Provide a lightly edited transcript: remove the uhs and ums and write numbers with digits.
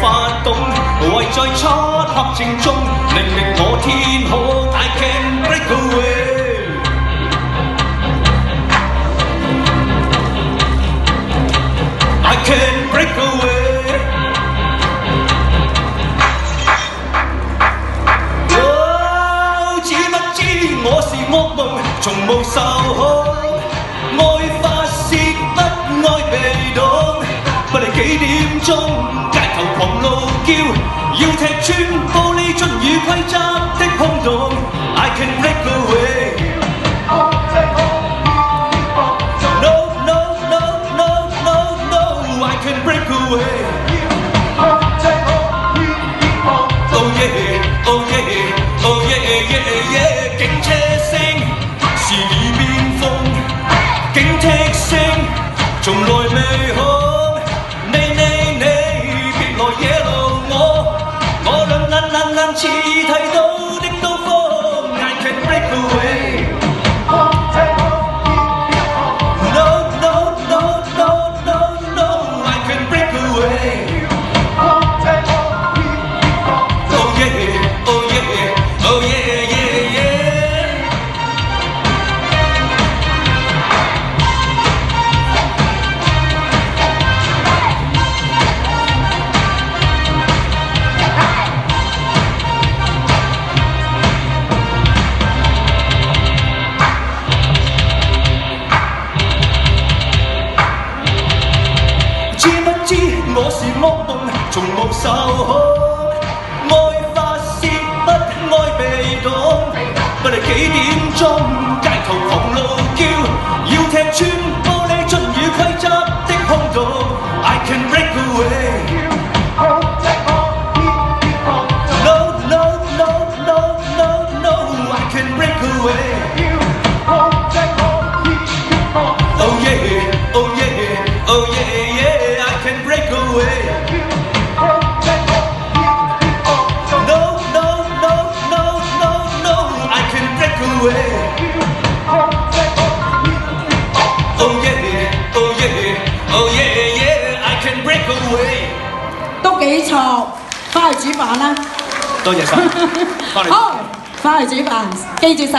發動，圍在漆黑正中，明明我天空 I can break away。 I can break away。 哦，知不知我是惡夢，從無受控，愛發泄不愛被動，不理幾點鐘，街頭狂怒叫，要踢穿玻璃樽與規則的空洞。I can break away。 Break away. Oh yeah, oh yeah, oh yeah, yeah, yeah。 警車聲是耳邊風，警惕聲從來未空。你別來惹怒我撚似剃刀的刀鋒。I can break away。 我是惡夢，從無受控，愛發泄不愛被動，不理幾點鐘，街頭狂怒叫，要踢穿玻璃樽與規則的空洞。I can break away。 No no no no no no I can break away。 Oh yeah oh yeah oh yeah yeah I can break away。 No no no no no no I can break away。 Oh yeah oh yeah oh yeah yeah I can break away。 都幾錯，翻去煮飯啦。多謝晒，好，翻去煮飯，記住晒。